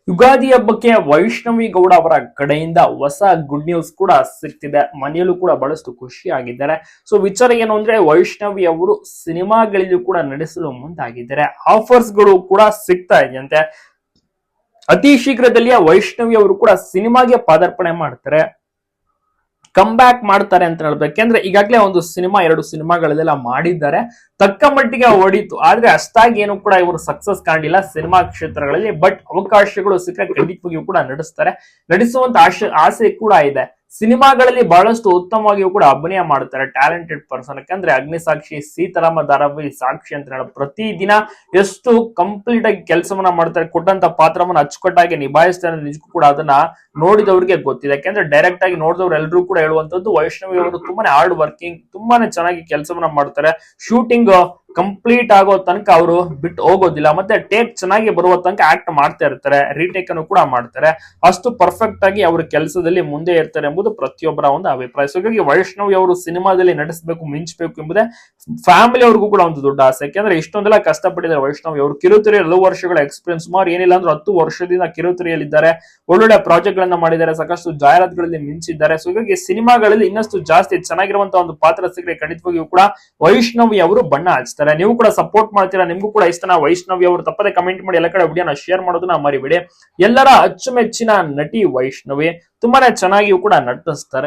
ಯುಗಾದಿ ಹಬ್ಬಕ್ಕೆ ವೈಷ್ಣವಿ ಗೌಡ ಅವರ ಕಡೆಯಿಂದ ಹೊಸ ಗುಡ್ ನ್ಯೂಸ್ ಕೂಡ ಸಿಗ್ತಿದೆ. ಮನೆಯಲ್ಲೂ ಕೂಡ ಬಹಳಷ್ಟು ಖುಷಿ ಆಗಿದ್ದಾರೆ. ಸೊ ವಿಚಾರ ಏನು ಅಂದ್ರೆ ವೈಷ್ಣವಿ ಅವರು ಸಿನಿಮಾಗಳಲ್ಲೂ ಕೂಡ ನಡೆಸಲು ಮುಂದಾಗಿದ್ದಾರೆ. ಆಫರ್ಸ್ ಗಳು ಕೂಡ ಸಿಗ್ತಾ ಇದೆಯಂತೆ. ಅತಿ ಶೀಘ್ರದಲ್ಲಿಯೇ ವೈಷ್ಣವಿ ಅವರು ಕೂಡ ಸಿನಿಮಾಗೆ ಪಾದಾರ್ಪಣೆ ಮಾಡ್ತಾರೆ, ಕಮ್ ಬ್ಯಾಕ್ ಮಾಡ್ತಾರೆ ಅಂತ ಹೇಳ್ಬೇಕು. ಯಾಕೆಂದ್ರೆ ಈಗಾಗಲೇ ಒಂದು ಸಿನಿಮಾ 2 ಸಿನಿಮಾಗಳಲ್ಲೆಲ್ಲ ಮಾಡಿದ್ದಾರೆ, ತಕ್ಕ ಮಟ್ಟಿಗೆ ಓಡಿತು. ಆದ್ರೆ ಅಷ್ಟಾಗಿ ಏನು ಕೂಡ ಇವರು ಸಕ್ಸಸ್ ಕಾಣಲಿಲ್ಲ ಸಿನಿಮಾ ಕ್ಷೇತ್ರಗಳಲ್ಲಿ. ಬಟ್ ಅವಕಾಶಗಳು ಸಿಕ್ಕರೆ ಖಂಡಿತವಾಗಿಯೂ ಕೂಡ ನಡೆಸುವಂತ ಆಸೆ ಕೂಡ ಇದೆ. ಸಿನಿಮಾಗಳಲ್ಲಿ ಬಹಳಷ್ಟು ಉತ್ತಮವಾಗಿಯೂ ಕೂಡ ಅಭಿನಯ ಮಾಡ್ತಾರೆ, ಟ್ಯಾಲೆಂಟೆಡ್ ಪರ್ಸನ್. ಯಾಕಂದ್ರೆ ಅಗ್ನಿಸಾಕ್ಷಿ, ಸೀತಾರಾಮ ಧಾರಾವಾಹಿ, ಸಾಕ್ಷಿ ಅಂತ ಹೇಳ ಪ್ರತಿ ದಿನ ಎಷ್ಟು ಕಂಪ್ಲೀಟ್ ಆಗಿ ಕೆಲಸವನ್ನ ಮಾಡ್ತಾರೆ, ಕೊಟ್ಟಂತ ಪಾತ್ರವನ್ನ ಅಚ್ಚುಕಟ್ಟಾಗಿ ನಿಭಾಯಿಸ್ತಾರೆ. ನಿಜಕ್ಕೂ ಕೂಡ ಅದನ್ನ ನೋಡಿದವ್ರಿಗೆ ಗೊತ್ತಿದೆ. ಯಾಕಂದ್ರೆ ಡೈರೆಕ್ಟ್ ಆಗಿ ನೋಡಿದವ್ರು ಎಲ್ಲರೂ ಕೂಡ ಹೇಳುವಂತದ್ದು ವೈಷ್ಣವಿ ಅವರು ತುಂಬಾನೇ ಹಾರ್ಡ್ ವರ್ಕಿಂಗ್, ತುಂಬಾನೇ ಚೆನ್ನಾಗಿ ಕೆಲಸವನ್ನ ಮಾಡ್ತಾರೆ. ಶೂಟಿಂಗ್ ಕಂಪ್ಲೀಟ್ ಆಗೋ ತನಕ ಅವರು ಬಿಟ್ಟು ಹೋಗೋದಿಲ್ಲ, ಮತ್ತೆ ಟೇಕ್ ಚೆನ್ನಾಗಿ ಬರುವ ತನಕ ಆಕ್ಟ್ ಮಾಡ್ತಾ ಇರ್ತಾರೆ, ರೀಟೇಕ್ ಅನ್ನು ಕೂಡ ಮಾಡ್ತಾರೆ. ಅಷ್ಟು ಪರ್ಫೆಕ್ಟ್ ಆಗಿ ಅವರು ಕೆಲಸದಲ್ಲಿ ಮುಂದೆ ಇರ್ತಾರೆ ಎಂಬುದು ಪ್ರತಿಯೊಬ್ಬರ ಒಂದು ಅಭಿಪ್ರಾಯ. ಸೊ ಹೀಗಾಗಿ ವೈಷ್ಣವಿ ಅವರು ಸಿನಿಮಾದಲ್ಲಿ ನಡೆಸಬೇಕು, ಮಿಂಚಬೇಕು ಎಂಬುದೇ ಫ್ಯಾಮಿಲಿ ಅವ್ರಿಗೂ ಕೂಡ ಒಂದು ದೊಡ್ಡ ಆಸೆ. ಯಾಕಂದ್ರೆ ಇಷ್ಟೊಂದೆಲ್ಲ ಕಷ್ಟಪಟ್ಟಿದ್ದಾರೆ ವೈಷ್ಣವಿ ಅವರು. ಕಿರುತೆರೆ ಹಲವು ವರ್ಷಗಳ ಎಕ್ಸ್ಪೀರಿಯನ್ಸ್, ಸುಮಾರು ಏನಿಲ್ಲ ಅಂದ್ರೆ 10 ವರ್ಷದಿಂದ ಕಿರುತೆರೆಯಲ್ಲಿದ್ದಾರೆ. ಒಳ್ಳೊಳ್ಳೆ ಪ್ರಾಜೆಕ್ಟ್ ಗಳನ್ನ ಮಾಡಿದ್ದಾರೆ, ಸಾಕಷ್ಟು ಜಾಹೀರಾತುಗಳಲ್ಲಿ ಮಿಂಚಿದ್ದಾರೆ. ಸೊ ಹೀಗಾಗಿ ಸಿನಿಮಾಗಳಲ್ಲಿ ಇನ್ನಷ್ಟು ಜಾಸ್ತಿ ಚೆನ್ನಾಗಿರುವಂತಹ ಒಂದು ಪಾತ್ರ ಸಿಕ್ಕರೆ ಖಂಡಿತವಾಗಿಯೂ ಕೂಡ ವೈಷ್ಣವಿ ಅವರು ಬಣ್ಣ ಹಚ್ತಾರೆ. ನೀವು ಕೂಡ ಸಪೋರ್ಟ್ ಮಾಡ್ತೀರಾ, ನಿಮ್ಗೂ ಕೂಡ ಇಷ್ಟನ ವೈಷ್ಣವಿ ಅವರು? ತಪ್ಪದೆ ಕಮೆಂಟ್ ಮಾಡಿ, ಎಲ್ಲ ಕಡೆ ವಿಡಿಯೋನ ಶೇರ್ ಮಾಡೋದನ್ನ ಮರಿಬೇಡಿ. ಎಲ್ಲರ ಅಚ್ಚುಮೆಚ್ಚಿನ ನಟಿ ವೈಷ್ಣವಿ, ತುಂಬಾನೇ ಚೆನ್ನಾಗಿಯೂ ಕೂಡ ನಟಿಸ್ತಾರೆ.